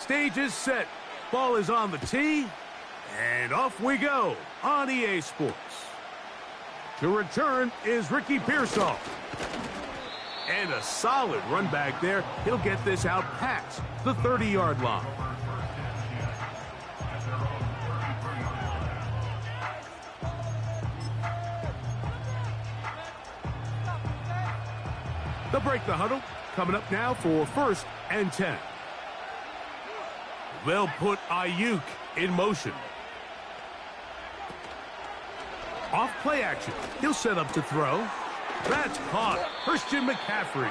stage is set. Ball is on the tee, and off we go on EA Sports. To return is Ricky Pearsall. And a solid run back there. He'll get this out past the 30-yard line. They'll break the huddle. Coming up now for 1st and 10. They'll put Ayuk in motion. Off play action. He'll set up to throw. That's caught. Christian McCaffrey.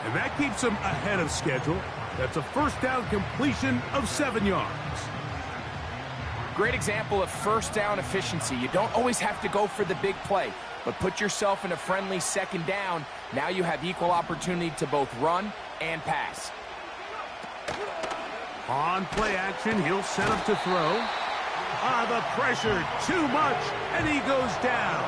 And that keeps him ahead of schedule. That's a first down completion of 7 yards. Great example of first down efficiency. You don't always have to go for the big play, but put yourself in a friendly 2nd down. Now you have equal opportunity to both run and pass. On play action, he'll set up to throw. The pressure, too much, and he goes down.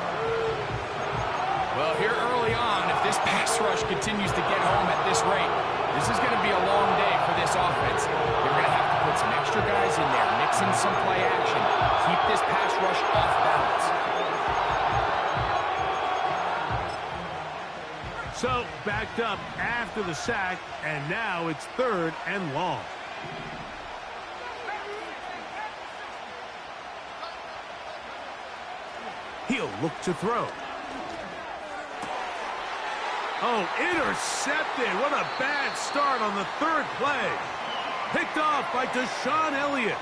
Well, here early on, if this pass rush continues to get home at this rate, this is going to be a long day for this offense. They're going to have to put some extra guys in there, mix in some play action, keep this pass rush off balance. So, backed up after the sack, and now it's 3rd and long. He'll look to throw. Oh, intercepted. What a bad start on the 3rd play. Picked off by Deshaun Elliott.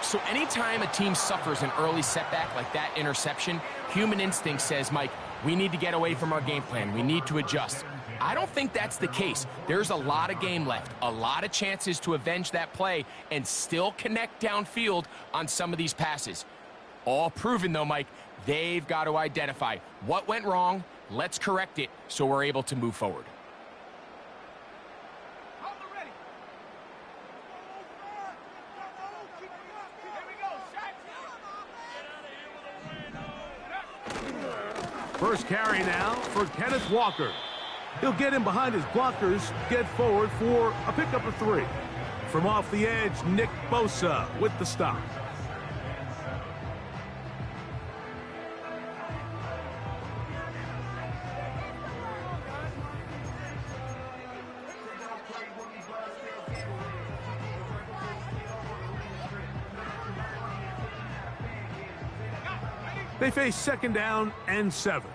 So anytime a team suffers an early setback like that interception, human instinct says, Mike, we need to get away from our game plan. We need to adjust. I don't think that's the case. There's a lot of game left, a lot of chances to avenge that play and still connect downfield on some of these passes. All proven, though, Mike, they've got to identify what went wrong. Let's correct it so we're able to move forward. First carry now for Kenneth Walker. He'll get in behind his blockers, get forward for a pickup of 3. From off the edge, Nick Bosa with the stop. They face 2nd down and 7.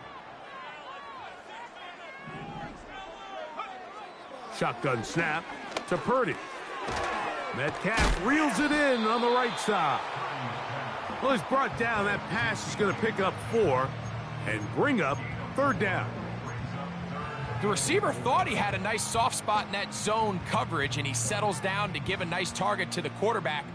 Shotgun snap to Purdy. Metcalf reels it in on the right side. Well, he's brought down. That pass is going to pick up 4 and bring up 3rd down. The receiver thought he had a nice soft spot in that zone coverage, and he settles down to give a nice target to the quarterback.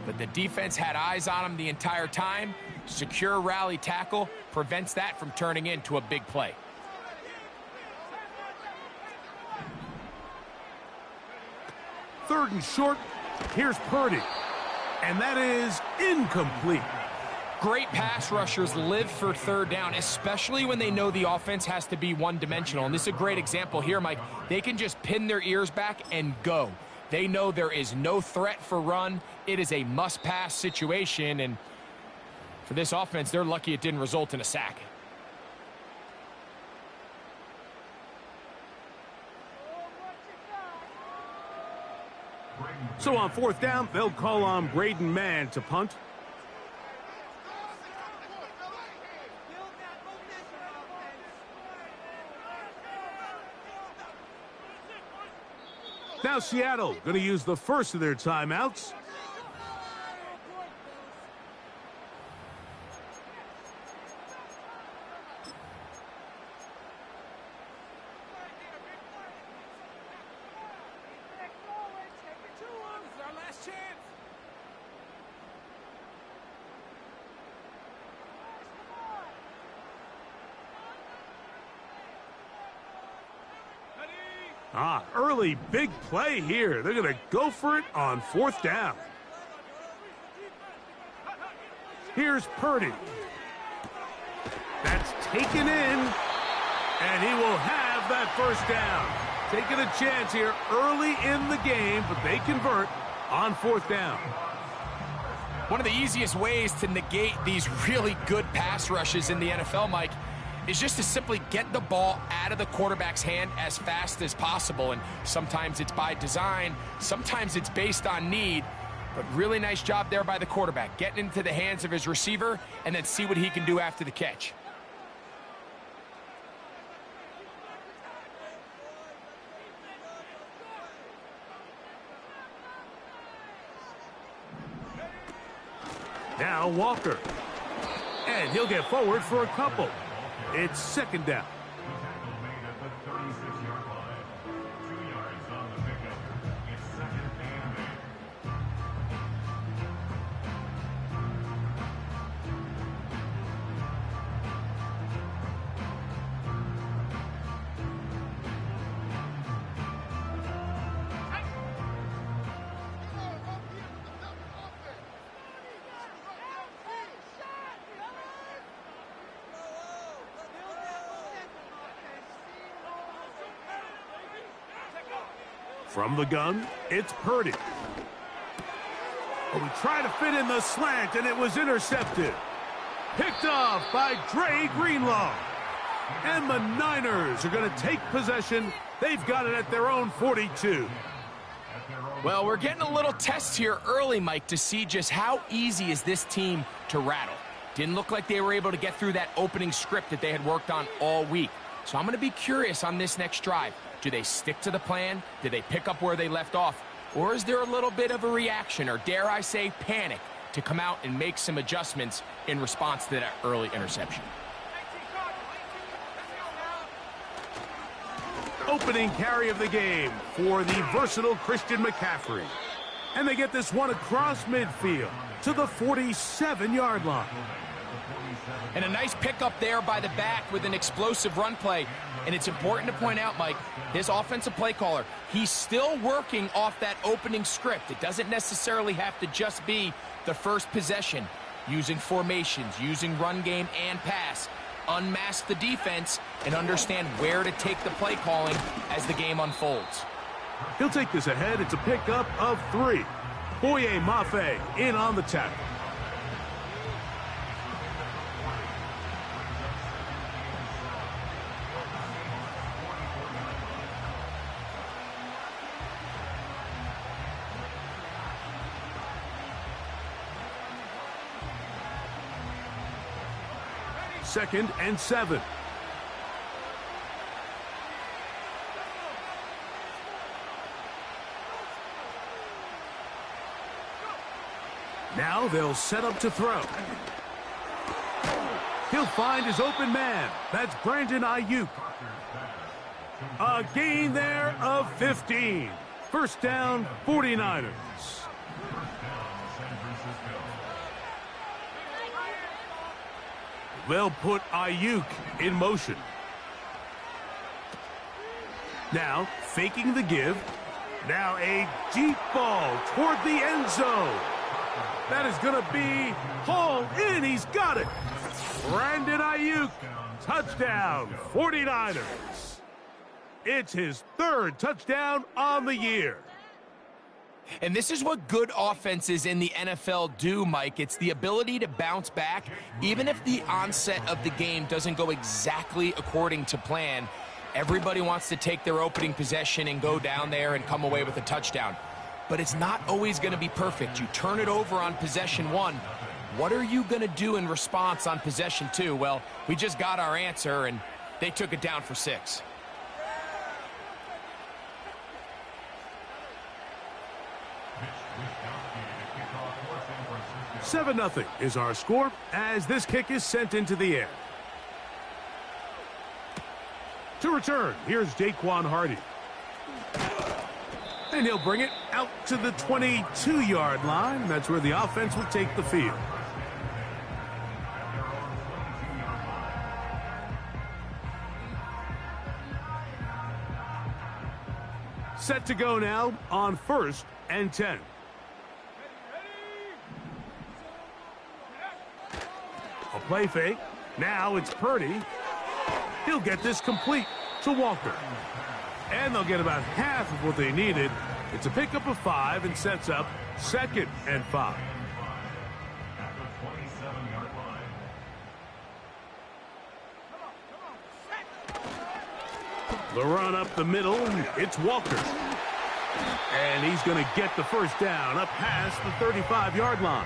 But the defense had eyes on him the entire time. Secure rally tackle prevents that from turning into a big play. Third and short. Here's Purdy. And that is incomplete. Great pass rushers live for 3rd down, especially when they know the offense has to be one-dimensional. And this is a great example here, Mike. They can just pin their ears back and go. They know there is no threat for run. It is a must-pass situation, and for this offense, they're lucky it didn't result in a sack. So on 4th down, they'll call on Braden Mann to punt. Now Seattle going to use the first of their timeouts. Early big play here. They're going to go for it on 4th down. Here's Purdy. That's taken in, and he will have that first down. Taking a chance here early in the game, but they convert on 4th down. One of the easiest ways to negate these really good pass rushes in the NFL, Mike, is just to simply get the ball out of the quarterback's hand as fast as possible. And sometimes it's by design, sometimes it's based on need. But really nice job there by the quarterback, getting into the hands of his receiver and then see what he can do after the catch. Now Walker. And he'll get forward for a couple. It's 2nd down. From the gun, it's Purdy. Oh, he tried to fit in the slant, and it was intercepted. Picked off by Dre Greenlaw. And the Niners are going to take possession. They've got it at their own 42. Well, we're getting a little test here early, Mike, to see just how easy is this team to rattle. Didn't look like they were able to get through that opening script that they had worked on all week. So I'm going to be curious on this next drive. Do they stick to the plan? Do they pick up where they left off? Or is there a little bit of a reaction, or dare I say panic, to come out and make some adjustments in response to that early interception? Opening carry of the game for the versatile Christian McCaffrey. And they get this one across midfield to the 47-yard line. And a nice pickup there by the back with an explosive run play. And it's important to point out, Mike, this offensive play caller, he's still working off that opening script. It doesn't necessarily have to just be the first possession. Using formations, using run game and pass. Unmask the defense and understand where to take the play calling as the game unfolds. He'll take this ahead. It's a pickup of 3. Boye Mafe in on the tackle. Second and 7. Now they'll set up to throw. He'll find his open man. That's Brandon Ayuk. A gain there of 15. First down, 49ers. They'll put Ayuk in motion. Now, faking the give. Now a deep ball toward the end zone. That is going to be hauled in. He's got it. Brandon Ayuk, touchdown, 49ers. It's his 3rd touchdown on the year. And this is what good offenses in the NFL do, Mike. It's the ability to bounce back, even if the onset of the game doesn't go exactly according to plan. Everybody wants to take their opening possession and go down there and come away with a touchdown. But it's not always going to be perfect. You turn it over on possession 1. What are you going to do in response on possession 2? Well, we just got our answer, and they took it down for 6. Seven 0 is our score as this kick is sent into the air. To return, here's Daquan Hardy. And he'll bring it out to the 22-yard line. That's where the offense will take the field. Set to go now on 1st and 10. A play fake. Now it's Purdy. He'll get this complete to Walker. And And they'll get about half of what they needed. It's a pickup of 5 and sets up 2nd and 5. The run up the middle, it's Walker. And he's going to get the first down up past the 35-yard line.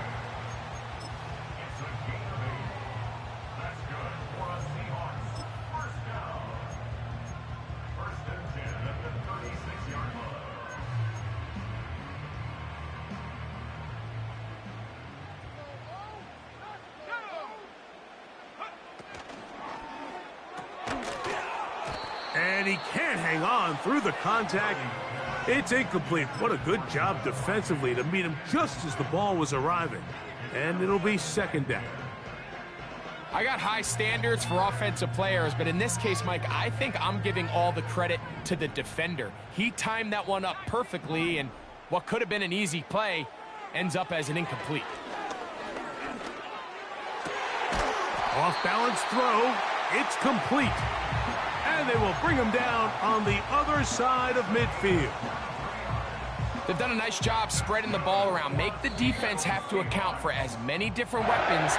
And he can't hang on through the contact. It's incomplete. What a good job defensively to meet him just as the ball was arriving. And it'll be 2nd down. I got high standards for offensive players, but in this case, Mike, I think I'm giving all the credit to the defender. He timed that one up perfectly, and what could have been an easy play ends up as an incomplete. Off-balance throw. It's complete. And they will bring him down on the other side of midfield. They've done a nice job spreading the ball around. Make the defense have to account for as many different weapons.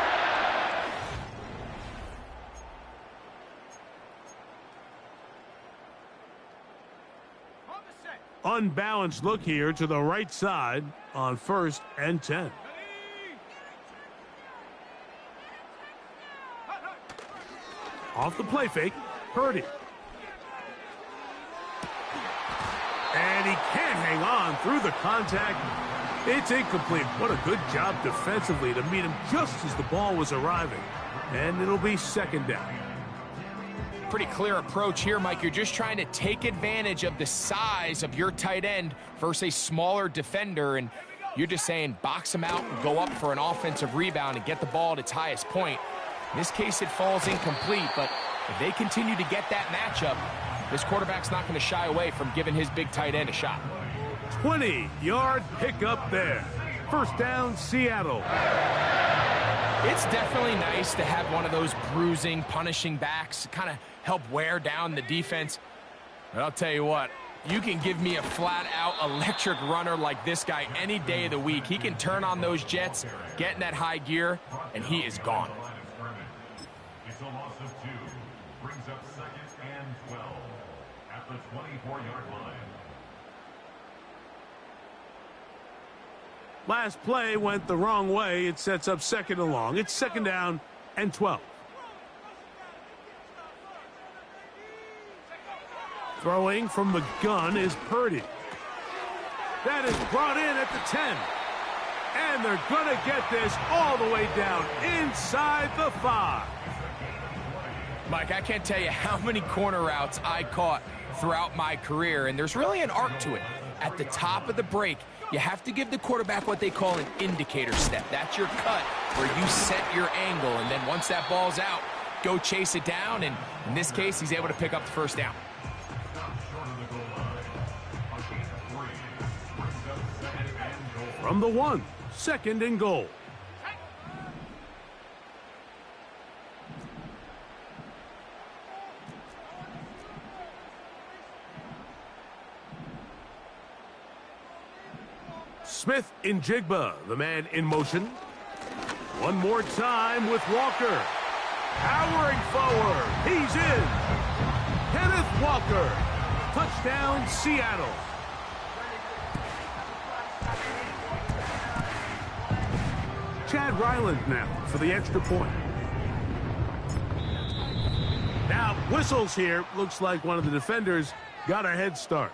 Unbalanced look here to the right side on 1st and 10. Off the play fake, Purdy. And he can't hang on through the contact. It's incomplete. What a good job defensively to meet him just as the ball was arriving. And it'll be 2nd down. Pretty clear approach here, Mike. You're just trying to take advantage of the size of your tight end versus a smaller defender, and you're just saying box him out and go up for an offensive rebound and get the ball at its highest point. In this case, it falls incomplete, but if they continue to get that matchup, this quarterback's not going to shy away from giving his big tight end a shot. 20-yard pickup there. 1st down, Seattle. It's definitely nice to have one of those bruising, punishing backs to kind of help wear down the defense. But I'll tell you what, you can give me a flat-out electric runner like this guy any day of the week. He can turn on those jets, get in that high gear, and he is gone. It's a loss of 2. Brings up 2nd and 12 at the 24-yard line. Last play went the wrong way. It sets up 2nd and long. It's 2nd down and 12. Throwing from the gun is Purdy. That is brought in at the 10. And they're going to get this all the way down inside the 5. Mike, I can't tell you how many corner routes I caught throughout my career, and there's really an art to it. At the top of the break, you have to give the quarterback what they call an indicator step. That's your cut where you set your angle, and then once that ball's out, go chase it down, and in this case, he's able to pick up the 1st down. From the 1, 2nd and goal. Smith in Jigba, the man in motion. One more time with Walker. Powering forward. He's in. Kenneth Walker. Touchdown, Seattle. Chad Ryland now for the extra point. Now, whistles here. Looks like one of the defenders got a head start.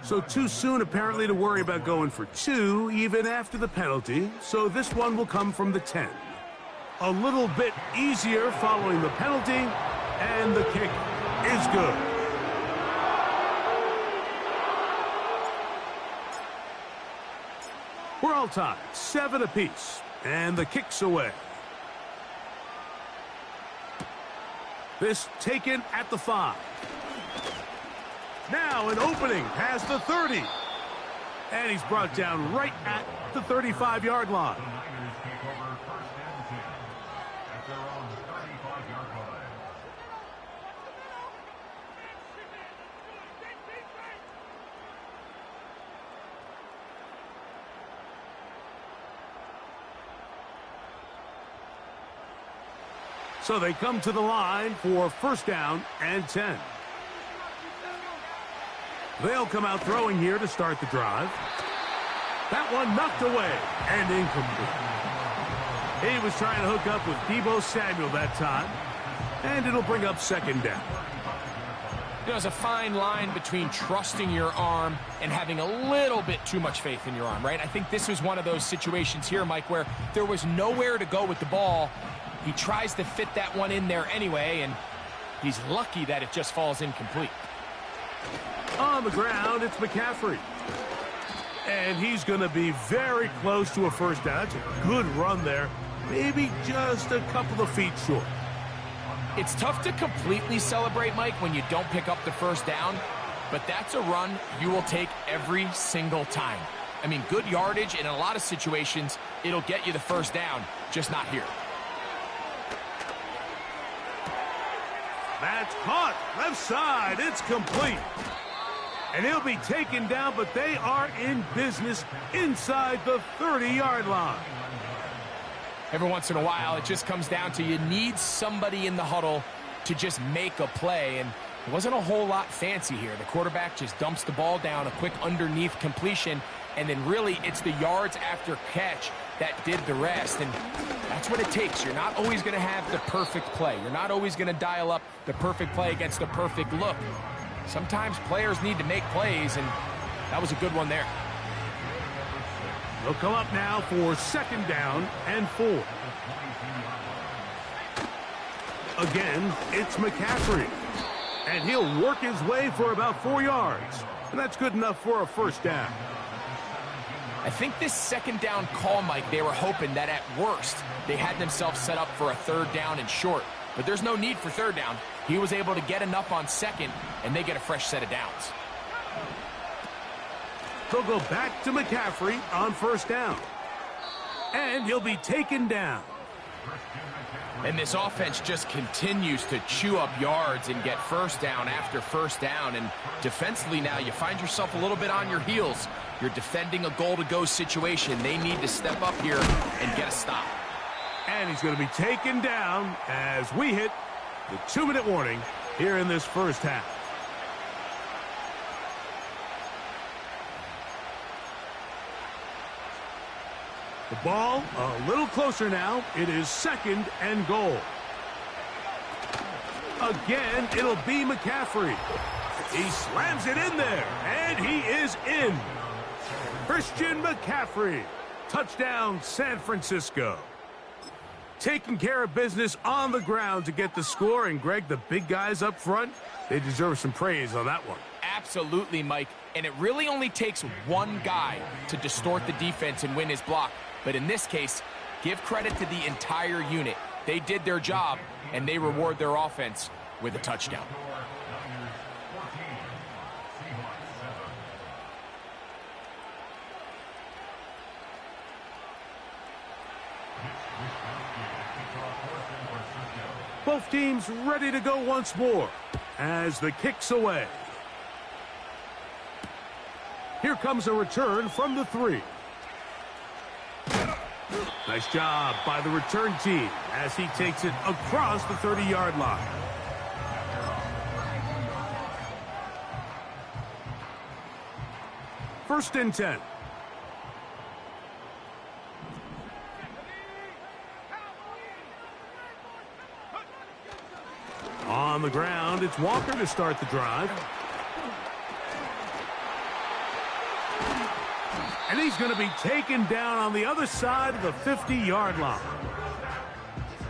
So too soon, apparently, to worry about going for 2, even after the penalty. So this one will come from the 10. A little bit easier following the penalty, and the kick is good. We're all tied, 7 apiece, and the kick's away. This taken at the 5. Now an opening past the 30. And he's brought down right at the 35-yard line. So they come to the line for first down and 10. They'll come out throwing here to start the drive. That one knocked away and incomplete. He was trying to hook up with Deebo Samuel that time, and it'll bring up second down. There's a fine line between trusting your arm and having a little bit too much faith in your arm, right? I think this was one of those situations here, Mike, where there was nowhere to go with the ball. He tries to fit that one in there anyway, and he's lucky that it just falls incomplete. On the ground, it's McCaffrey. And he's going to be very close to a first down. It's a good run there. Maybe just a couple of feet short. It's tough to completely celebrate, Mike, when you don't pick up the first down, but that's a run you will take every single time. I mean, good yardage, and in a lot of situations, it'll get you the first down, just not here. That's caught. Left side. It's complete. And he'll be taken down, but they are in business inside the 30-yard line. Every once in a while, it just comes down to you need somebody in the huddle to just make a play, and it wasn't a whole lot fancy here. The quarterback just dumps the ball down, a quick underneath completion, and then really it's the yards after catch that did the rest, and that's what it takes. You're not always going to have the perfect play. You're not always going to dial up the perfect play against the perfect look. Sometimes players need to make plays, and that was a good one there. They'll come up now for second down and 4. Again, it's McCaffrey. And he'll work his way for about 4 yards. And that's good enough for a first down. I think this second down call, Mike, they were hoping that at worst they had themselves set up for a third down and short. But there's no need for third down. He was able to get enough on second, and they get a fresh set of downs. They'll go back to McCaffrey on first down. And he'll be taken down. And this offense just continues to chew up yards and get first down after first down. And defensively now, you find yourself a little bit on your heels. You're defending a goal-to-go situation. They need to step up here and get a stop. And he's going to be taken down as we hit the 2-minute warning here in this first half. The ball a little closer now. It is second and goal. Again, it'll be McCaffrey. He slams it in there, and he is in. Christian McCaffrey. Touchdown, San Francisco. Taking care of business on the ground to get the score. And, Greg, the big guys up front, they deserve some praise on that one. Absolutely, Mike. And it really only takes one guy to distort the defense and win his block. But in this case, give credit to the entire unit. They did their job, and they reward their offense with a touchdown. Both teams ready to go once more as the kick's away. Here comes a return from the 3. Nice job by the return team as he takes it across the 30-yard line. First and 10. On the ground, it's Walker to start the drive. And he's going to be taken down on the other side of the 50-yard line.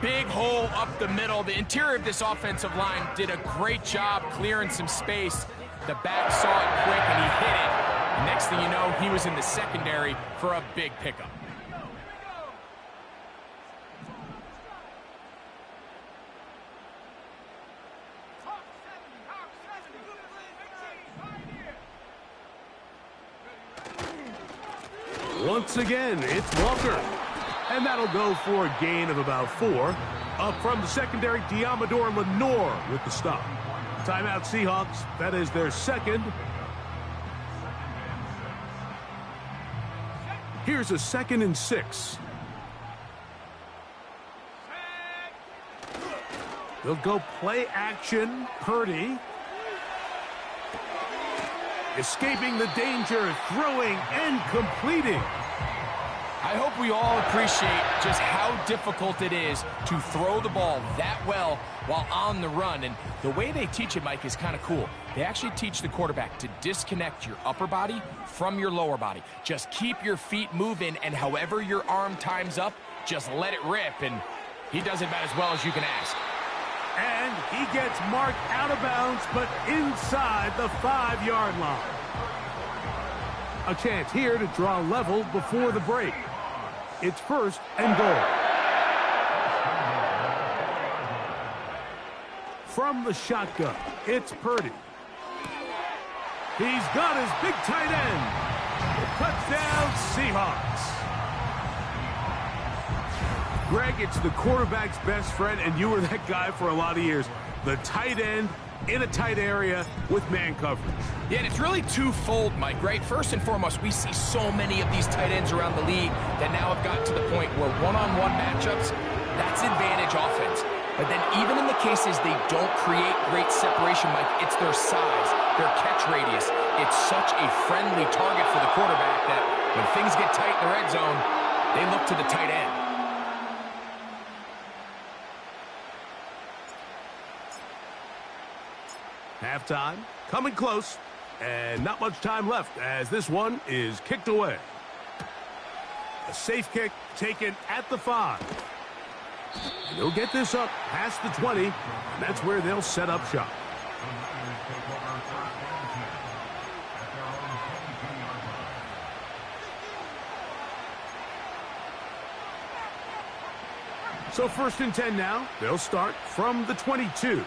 Big hole up the middle. The interior of this offensive line did a great job clearing some space. The back saw it quick, and he hit it. Next thing you know, he was in the secondary for a big pickup. Once again, it's Walker. And that'll go for a gain of about 4. Up from the secondary, Diamador Lenore with the stop. Timeout Seahawks. That is their second. Here's a 2nd and 6. He'll go play action. Purdy. Escaping the danger, throwing and completing. I hope we all appreciate just how difficult it is to throw the ball that well while on the run. And the way they teach it, Mike, is kind of cool. They actually teach the quarterback to disconnect your upper body from your lower body. Just keep your feet moving, and however your arm times up, just let it rip. And he does it about as well as you can ask. And he gets marked out of bounds, but inside the 5-yard line. A chance here to draw level before the break. It's 1st and goal. From the shotgun, it's Purdy. He's got his big tight end. Touchdown, Seahawks. Greg, it's the quarterback's best friend, and you were that guy for a lot of years. The tight end in a tight area with man coverage. Yeah, and it's really twofold, Mike, right? First and foremost, we see so many of these tight ends around the league that now have gotten to the point where one-on-one matchups, that's advantage offense. But then even in the cases they don't create great separation, Mike, it's their size, their catch radius. It's such a friendly target for the quarterback that when things get tight in the red zone, they look to the tight end. Halftime, coming close, and not much time left as this one is kicked away. A safe kick taken at the 5. And they'll get this up past the 20, and that's where they'll set up shop. So 1st and 10 now. They'll start from the 22.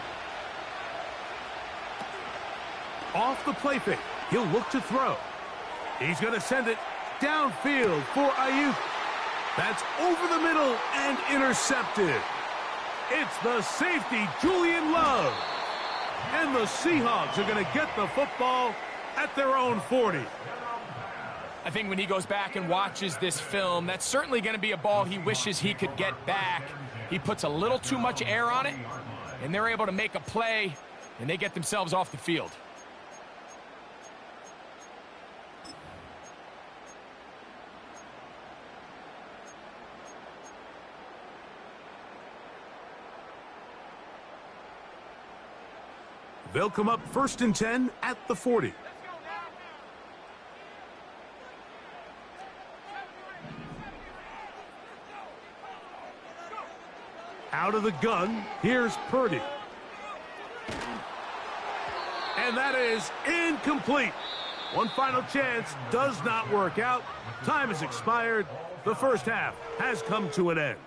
Off the play fake, he'll look to throw. He's going to send it downfield for Ayuk. That's over the middle and intercepted. It's the safety, Julian Love. And the Seahawks are going to get the football at their own 40. I think when he goes back and watches this film, that's certainly going to be a ball he wishes he could get back. He puts a little too much air on it, and they're able to make a play, and they get themselves off the field. They'll come up 1st and 10 at the 40. Out of the gun, here's Purdy. And that is incomplete. One final chance does not work out. Time has expired. The first half has come to an end.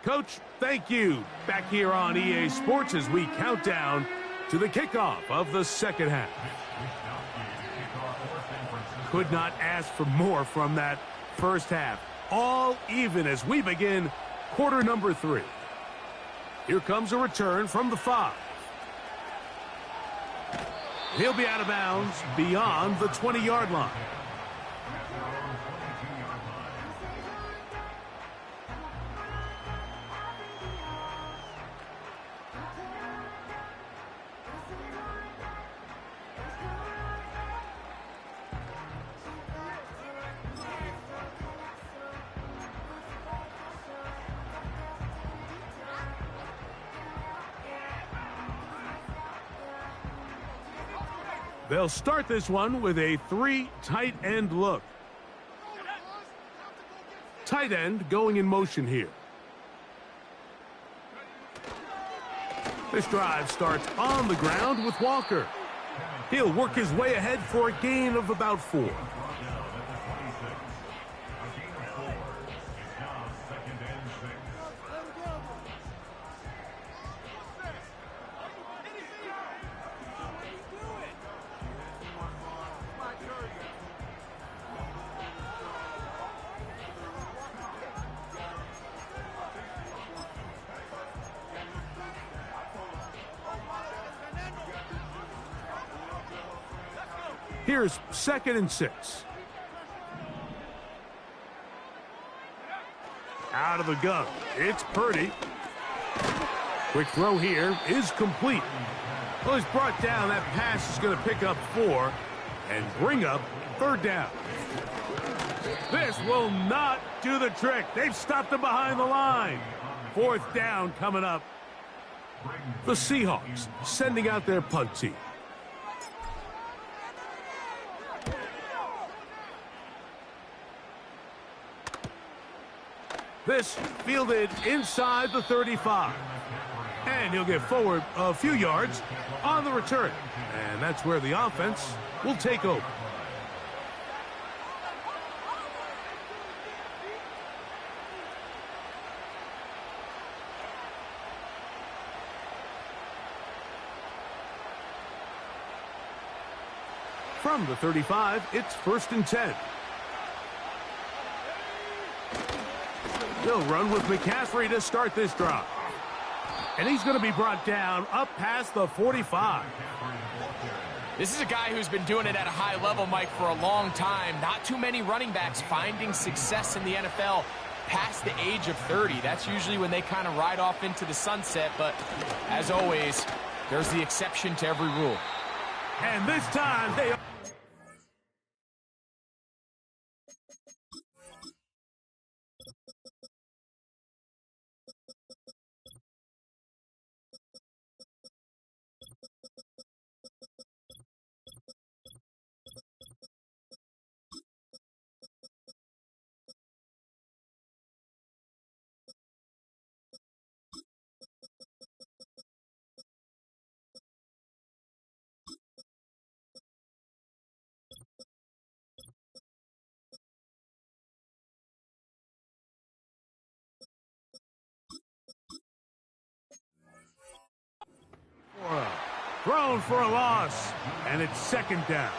Coach, thank you. Back here on EA Sports as we count down to the kickoff of the second half. Could not ask for more from that first half. All even as we begin quarter number 3. Here comes a return from the 5. He'll be out of bounds beyond the 20-yard line. They'll start this one with a 3 tight end look. Tight end going in motion here. This drive starts on the ground with Walker. He'll work his way ahead for a gain of about 4. Here's 2nd and 6. Out of the gun. It's Purdy. Quick throw here is complete. Well, he's brought down. That pass is going to pick up 4 and bring up 3rd down. This will not do the trick. They've stopped him behind the line. 4th down coming up. The Seahawks sending out their punt team. This fielded inside the 35. And he'll get forward a few yards on the return. And that's where the offense will take over. From the 35, it's 1st and 10. They'll run with McCaffrey to start this drive. And he's going to be brought down up past the 45. This is a guy who's been doing it at a high level, Mike, for a long time. Not too many running backs finding success in the NFL past the age of 30. That's usually when they kind of ride off into the sunset. But as always, there's the exception to every rule. And this time they... Thrown for a loss, and it's 2nd down.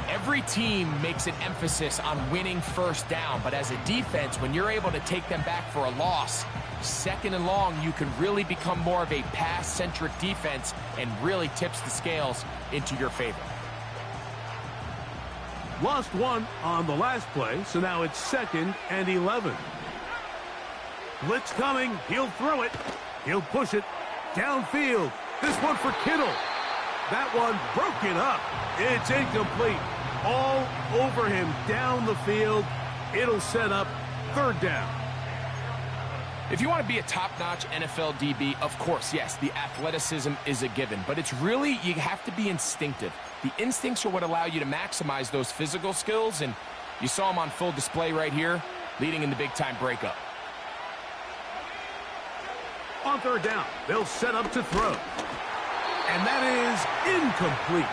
Every team makes an emphasis on winning 1st down, but as a defense, when you're able to take them back for a loss, 2nd and long, you can really become more of a pass-centric defense and really tips the scales into your favor. Lost 1 on the last play, so now it's 2nd and 11. Blitz coming. He'll throw it. He'll push it downfield. This one for Kittle. That one broken up. It's incomplete. All over him down the field. It'll set up 3rd down. If you want to be a top-notch NFL DB, of course, yes, the athleticism is a given. But it's really, you have to be instinctive. The instincts are what allow you to maximize those physical skills. And you saw them on full display right here, leading in the big-time breakup. On 3rd down, they'll set up to throw. And that is incomplete.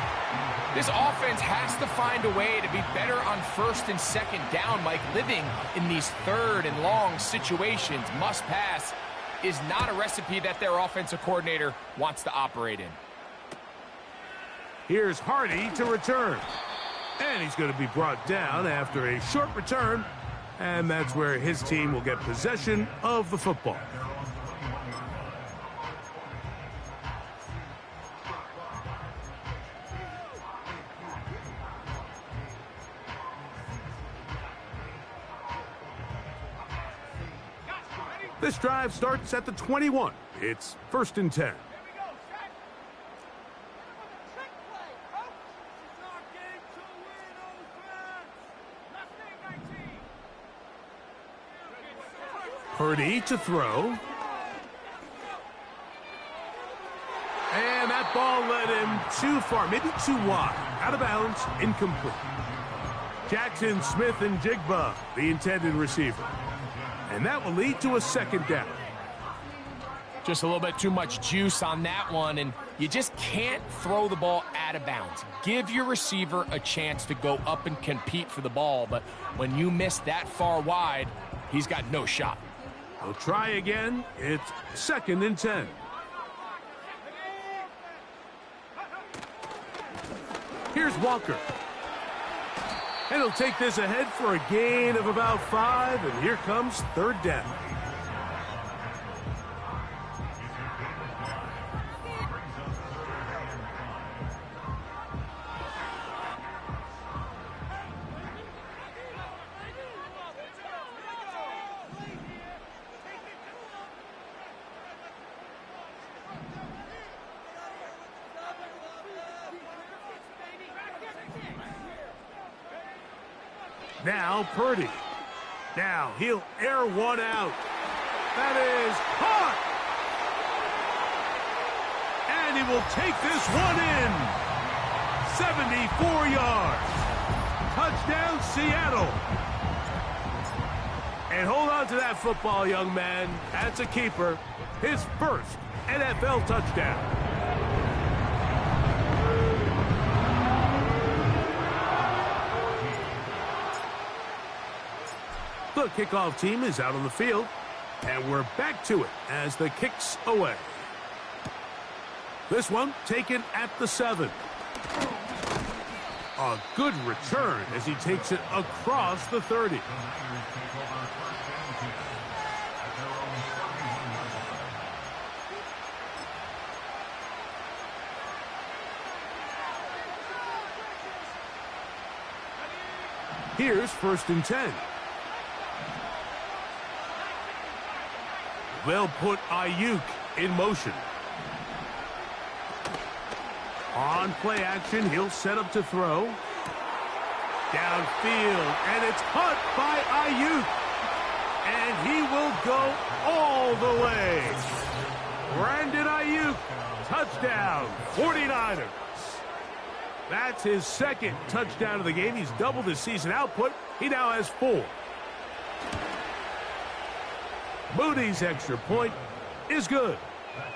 This offense has to find a way to be better on 1st and 2nd down, Mike. Living in these 3rd and long situations, must pass, is not a recipe that their offensive coordinator wants to operate in. Here's Hardy to return. And he's going to be brought down after a short return. And that's where his team will get possession of the football. This drive starts at the 21. It's 1st and 10. Purdy to throw. And that ball led him too far, maybe too wide. Out of bounds, incomplete. Jackson, Smith, and Jigba, the intended receiver. And that will lead to a 2nd down. Just a little bit too much juice on that one, and you just can't throw the ball out of bounds. Give your receiver a chance to go up and compete for the ball, but when you miss that far wide, he's got no shot. He'll try again. It's 2nd and 10. Here's Walker. And he'll take this ahead for a gain of about 5, and here comes 3rd down. Now Purdy. Now he'll air one out. That is caught. And he will take this one in. 74 yards. Touchdown, Seattle. And hold on to that football, young man. That's a keeper. His first NFL touchdown. The kickoff team is out on the field, and we're back to it as the kick's away. This one taken at the 7. A good return as he takes it across the 30. Here's 1st and 10. They'll put Ayuk in motion. On play action, he'll set up to throw. Downfield, and it's caught by Ayuk. And he will go all the way. Brandon Ayuk, touchdown, 49ers. That's his 2nd touchdown of the game. He's doubled his season output. He now has 4. Moody's extra point is good.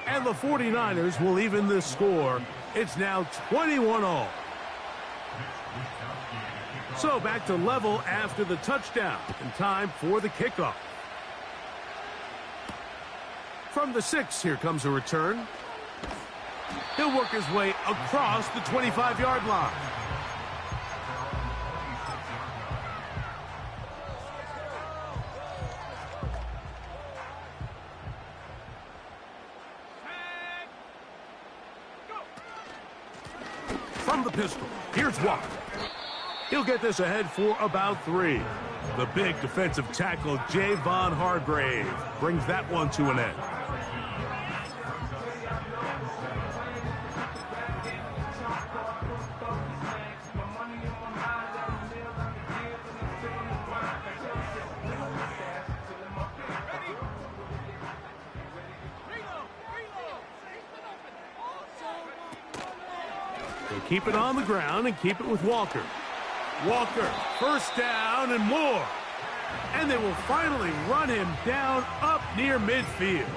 And the 49ers will even the score. It's now 21-all. So back to level after the touchdown. And time for the kickoff. From the 6, here comes a return. He'll work his way across the 25-yard line. From the pistol, here's Walker. He'll get this ahead for about 3. The big defensive tackle, Javon Hargrave, brings that one to an end. Keep it on the ground and keep it with Walker. Walker, 1st down and more. And they will finally run him down up near midfield.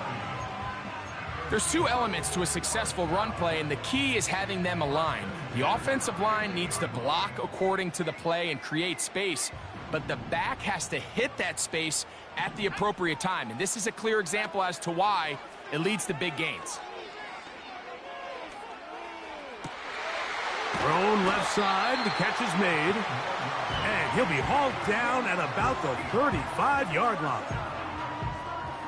There's 2 elements to a successful run play, and the key is having them aligned. The offensive line needs to block according to the play and create space, but the back has to hit that space at the appropriate time. And this is a clear example as to why it leads to big gains. Thrown left side, the catch is made. And he'll be hauled down at about the 35-yard line.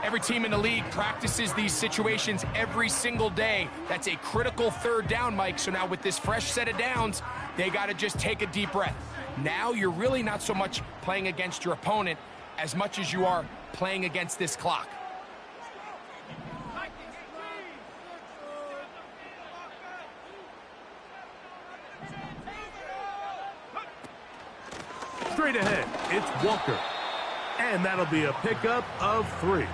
Every team in the league practices these situations every single day. That's a critical 3rd down, Mike. So now with this fresh set of downs, they got to just take a deep breath. Now you're really not so much playing against your opponent as much as you are playing against this clock. Straight ahead, it's Walker. And that'll be a pickup of 3.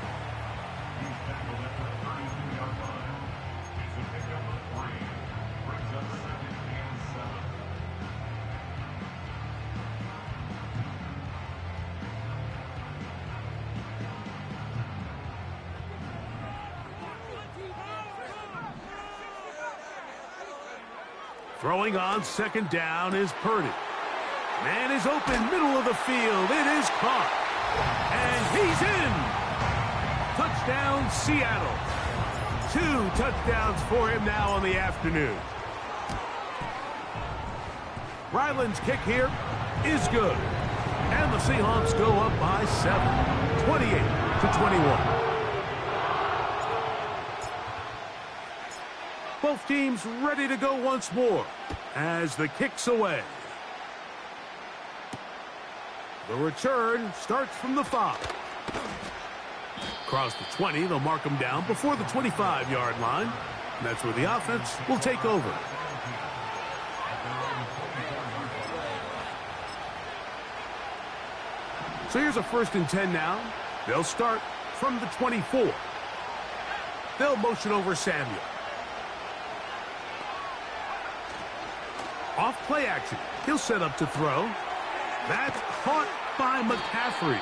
Throwing on 2nd down is Purdy. Man is open, middle of the field. It is caught. And he's in. Touchdown, Seattle. 2 touchdowns for him now on the afternoon. Ryland's kick here is good. And the Seahawks go up by 7, 28-21. Both teams ready to go once more as the kick's away. The return starts from the 5. Across the 20, they'll mark him down before the 25-yard line. And that's where the offense will take over. So here's a 1st and 10 now. They'll start from the 24. They'll motion over Samuel. Off play action. He'll set up to throw. That's caught by McCaffrey.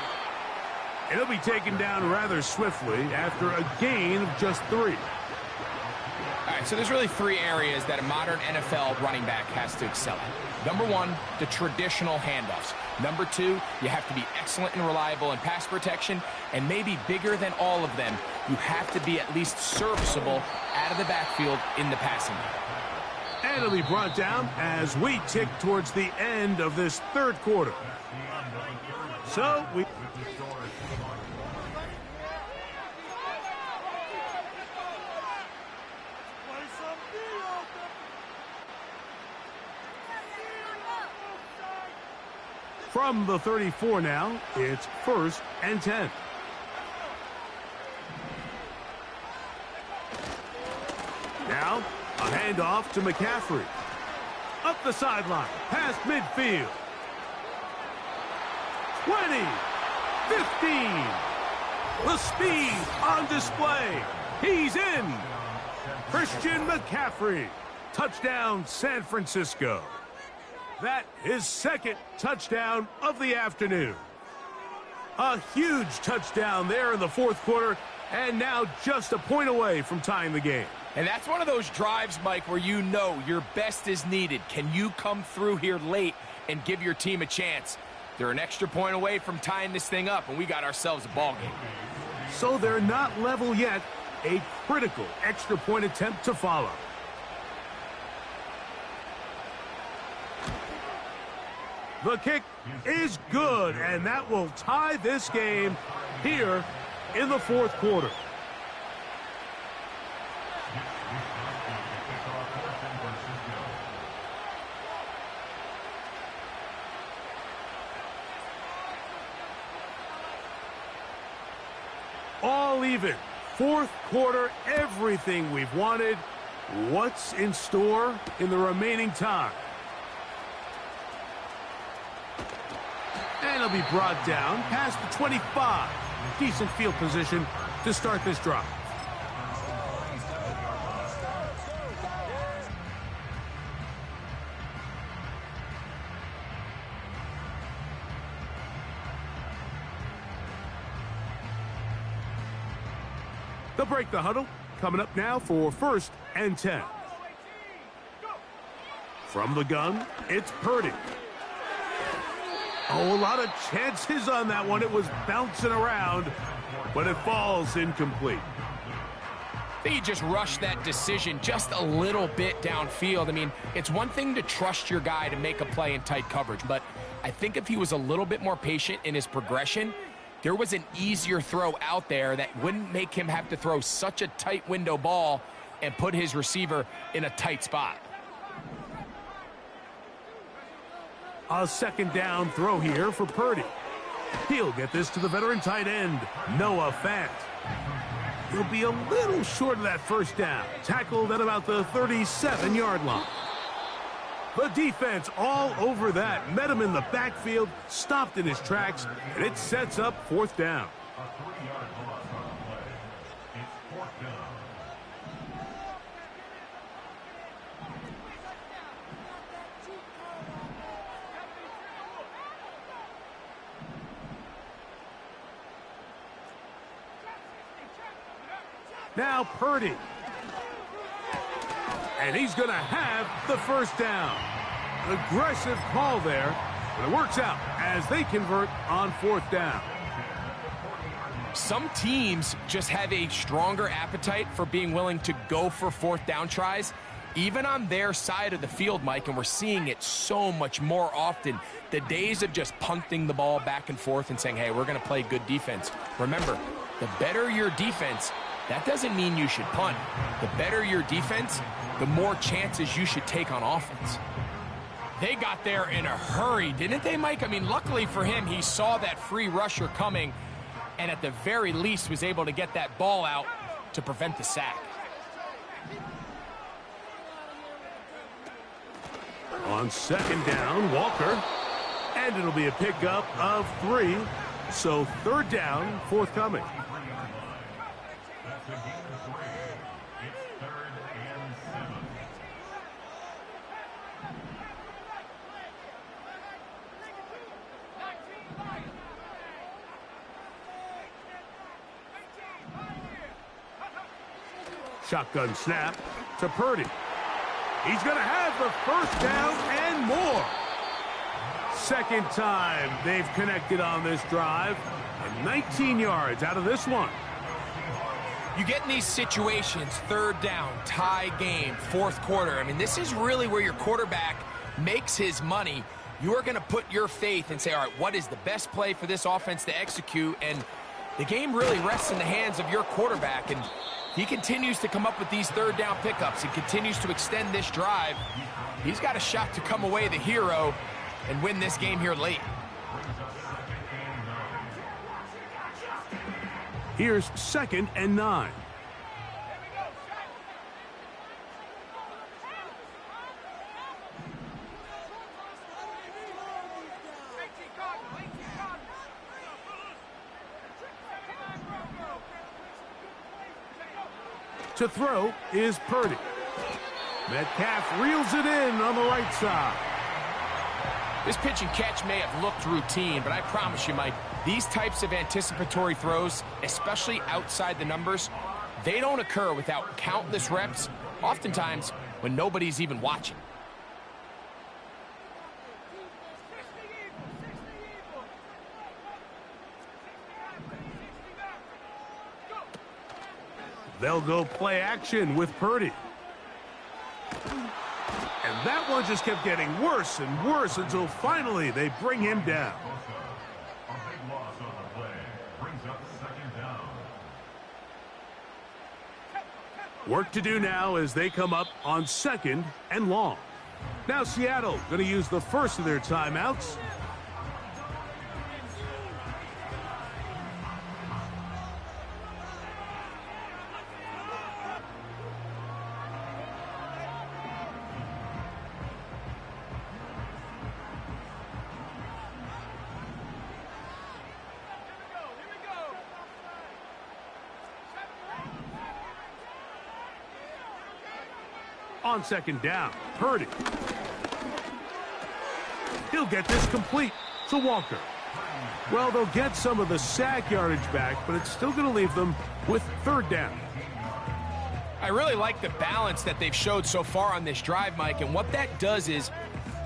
And he'll be taken down rather swiftly after a gain of just 3. All right, so there's really 3 areas that a modern NFL running back has to excel at. Number 1, the traditional handoffs. Number 2, you have to be excellent and reliable in pass protection. And maybe bigger than all of them, you have to be at least serviceable out of the backfield in the passing game. And it'll be brought down as we tick towards the end of this 3rd quarter. So we... From the 34 now, it's 1st and 10. Now, a handoff to McCaffrey. Up the sideline, past midfield. 20, 15. The speed on display. He's in. Christian McCaffrey. Touchdown, San Francisco. That is 2nd touchdown of the afternoon. A huge touchdown there in the 4th quarter, and now just a point away from tying the game. And that's one of those drives, Mike, where you know your best is needed. Can you come through here late and give your team a chance? They're an extra point away from tying this thing up, and we got ourselves a ball game. So they're not level yet. A critical extra point attempt to follow. The kick is good, and that will tie this game here in the 4th quarter. All even. 4th quarter, everything we've wanted. What's in store in the remaining time? And it'll be brought down past the 25. Decent field position to start this drive. They'll break the huddle. Coming up now for 1st and 10. From the gun, it's Purdy. Oh, a lot of chances on that one. It was bouncing around, but it falls incomplete. He just rushed that decision just a little bit downfield. I mean, it's one thing to trust your guy to make a play in tight coverage, but I think if he was a little bit more patient in his progression, there was an easier throw out there that wouldn't make him have to throw such a tight window ball and put his receiver in a tight spot. A 2nd down throw here for Purdy. He'll get this to the veteran tight end, Noah Fant. He'll be a little short of that 1st down. Tackled at about the 37-yard line. The defense all over that. Met him in the backfield, stopped in his tracks, and it sets up 4th down. A 3-yard loss on the play. It's 4th down. Now Purdy. And he's going to have the 1st down. Aggressive call there, but it works out as they convert on 4th down. Some teams just have a stronger appetite for being willing to go for 4th down tries, even on their side of the field, Mike, and we're seeing it so much more often. The days of just punting the ball back and forth and saying, hey, we're going to play good defense. Remember, the better your defense, that doesn't mean you should punt. The better your defense, the more chances you should take on offense. They got there in a hurry, didn't they, Mike? I mean, luckily for him, he saw that free rusher coming and at the very least was able to get that ball out to prevent the sack. On 2nd down, Walker. And it'll be a pickup of 3. So third down forthcoming. That's a gain of 3. It's 3rd and 7. Shotgun snap to Purdy. He's going to have the first down and more. Second time they've connected on this drive, and 19 yards out of this one. You get in these situations, third down, tie game, fourth quarter. I mean, this is really where your quarterback makes his money. You are going to put your faith and say, all right, what is the best play for this offense to execute? And the game really rests in the hands of your quarterback, and he continues to come up with these third down pickups and continues to extend this drive. He's got a shot to come away the hero and win this game here late. Here's 2nd and 9. To throw is Purdy. Metcalf reels it in on the right side. This pitch and catch may have looked routine, but I promise you, Mike, these types of anticipatory throws, especially outside the numbers, they don't occur without countless reps, oftentimes when nobody's even watching. They'll go play action with Purdy. And that one just kept getting worse and worse until finally they bring him down. A big loss on the play brings up 2nd down. Work to do now as they come up on 2nd and long. Now Seattle going to use the first of their timeouts. On 2nd down, Purdy. He'll get this complete to Walker. Well, they'll get some of the sack yardage back, but it's still going to leave them with 3rd down. I really like the balance that they've showed so far on this drive, Mike, and what that does is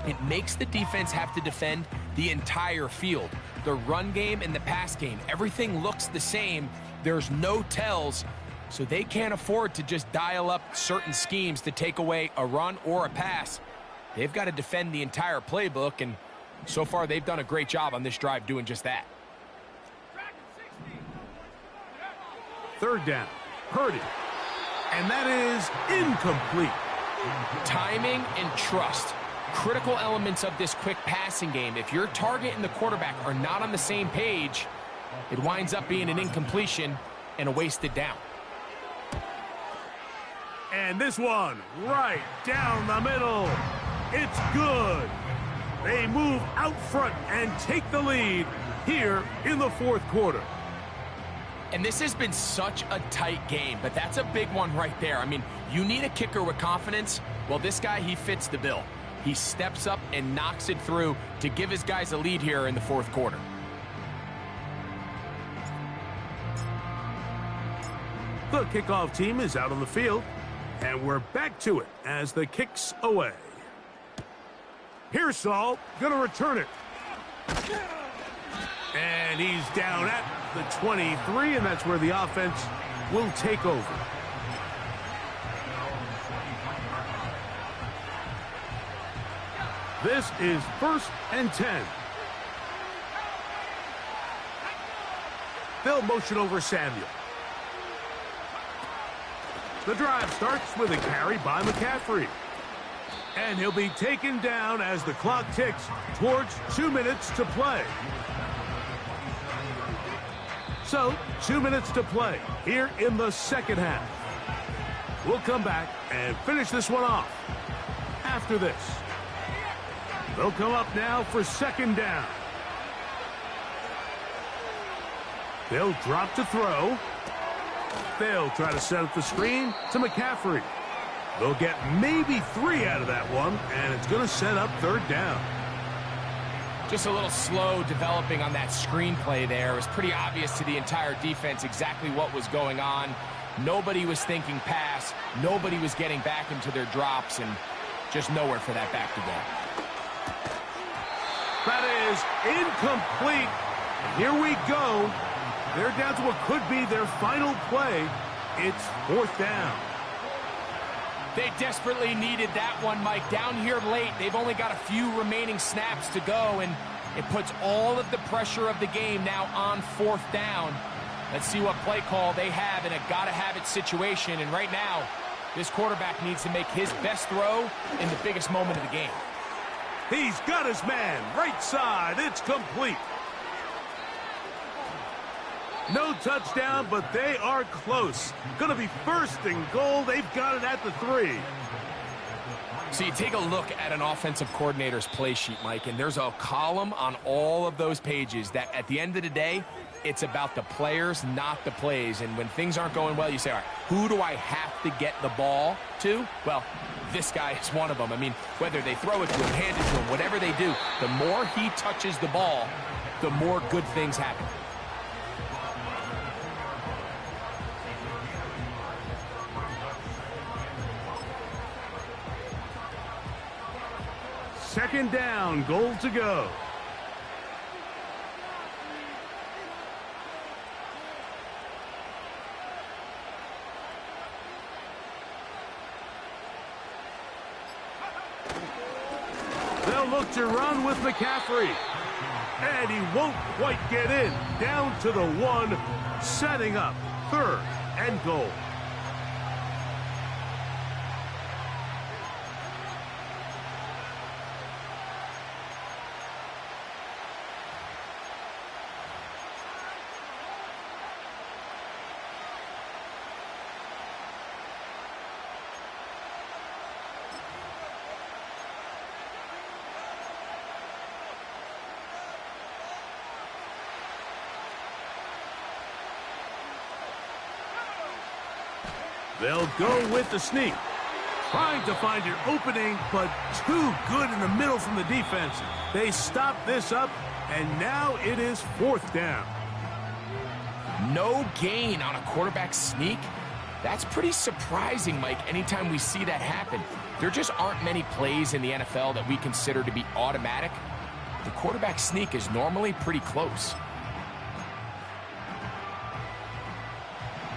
it makes the defense have to defend the entire field. The run game and the pass game, everything looks the same. There's no tells. So they can't afford to just dial up certain schemes to take away a run or a pass. They've got to defend the entire playbook, and so far they've done a great job on this drive doing just that. 3rd down, Purdy. And that is incomplete. Timing and trust, critical elements of this quick passing game. If your target and the quarterback are not on the same page, it winds up being an incompletion and a wasted down. And this one right down the middle. It's good. They move out front and take the lead here in the 4th quarter. And this has been such a tight game, but that's a big one right there. I mean, you need a kicker with confidence. Well, this guy, he fits the bill. He steps up and knocks it through to give his guys a lead here in the 4th quarter. The kickoff team is out on the field, and we're back to it as the kick's away. Pearsall going to return it. And he's down at the 23, and that's where the offense will take over. This is 1st and 10. They'll motion over Samuel. The drive starts with a carry by McCaffrey. And he'll be taken down as the clock ticks towards 2 minutes to play. So, 2 minutes to play here in the 2nd half. We'll come back and finish this one off after this. They'll come up now for 2nd down. They'll drop to throw. They'll try to set up the screen to McCaffrey. They'll get maybe 3 out of that one, and it's going to set up 3rd down. Just a little slow developing on that screenplay there. It was pretty obvious to the entire defense exactly what was going on. Nobody was thinking pass. Nobody was getting back into their drops, and just nowhere for that back to go. That is incomplete. Here we go. They're down to what could be their final play. It's 4th down. They desperately needed that one, Mike. Down here late, they've only got a few remaining snaps to go, and it puts all of the pressure of the game now on 4th down. Let's see what play call they have in a gotta-have-it situation, and right now, this quarterback needs to make his best throw in the biggest moment of the game. He's got his man, right side, it's complete. No touchdown, but they are close. Going to be 1st and goal. They've got it at the 3. So you take a look at an offensive coordinator's play sheet, Mike, and there's a column on all of those pages that at the end of the day, it's about the players, not the plays. And when things aren't going well, you say, all right, who do I have to get the ball to? Well, this guy is one of them. I mean, whether they throw it to him, hand it to him, whatever they do, the more he touches the ball, the more good things happen. Second down, goal to go. They'll look to run with McCaffrey. And he won't quite get in. Down to the 1, setting up 3rd and goal. They'll go with the sneak. Trying to find an opening, but too good in the middle from the defense. They stop this up, and now it is 4th down. No gain on a quarterback sneak? That's pretty surprising, Mike, anytime we see that happen. There just aren't many plays in the NFL that we consider to be automatic. The quarterback sneak is normally pretty close.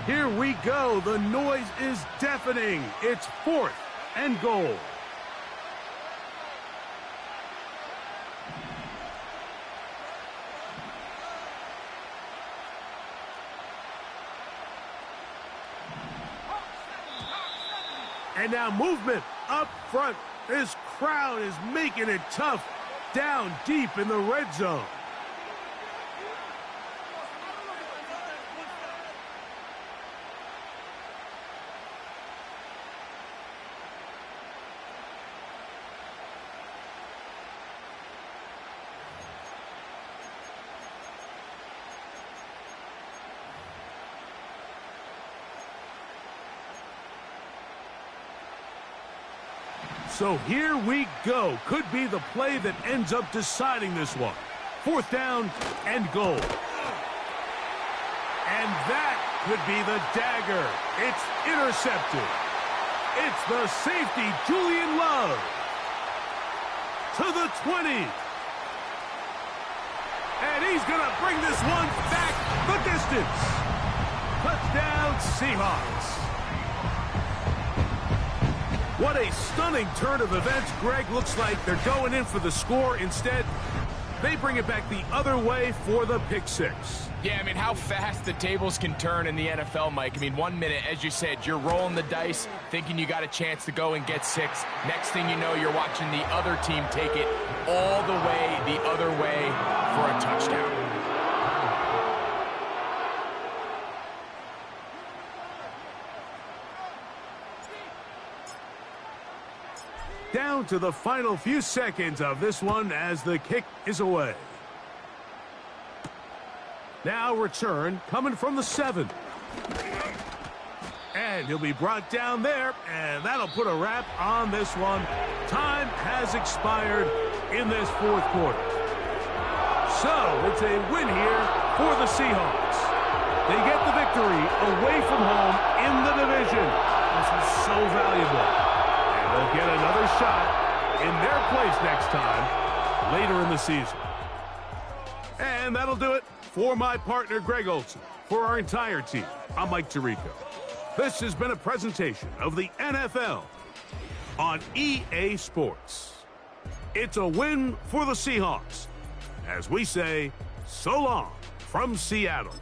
Here we go. The noise is deafening. It's 4th and goal. And now movement up front. This crowd is making it tough down deep in the red zone. So here we go. Could be the play that ends up deciding this one. 4th down and goal. And that could be the dagger. It's intercepted. It's the safety, Julian Love. To the 20. And he's going to bring this one back the distance. Touchdown, Seahawks. What a stunning turn of events. Greg, looks like they're going in for the score. Instead, they bring it back the other way for the pick 6. Yeah, I mean, how fast the tables can turn in the NFL, Mike. I mean, 1 minute, as you said, you're rolling the dice, thinking you got a chance to go and get 6. Next thing you know, you're watching the other team take it all the way the other way for a touchdown. Down to the final few seconds of this one as the kick is away. Now return coming from the 7. And he'll be brought down there, and that'll put a wrap on this one. Time has expired in this fourth quarter. So it's a win here for the Seahawks. They get the victory away from home in the division. This is so valuable. And they'll get another shot in their place next time later in the season. And that'll do it for my partner, Greg Olson. For our entire team, I'm Mike Tirico. This has been a presentation of the NFL on EA Sports. It's a win for the Seahawks, as we say, so long from Seattle.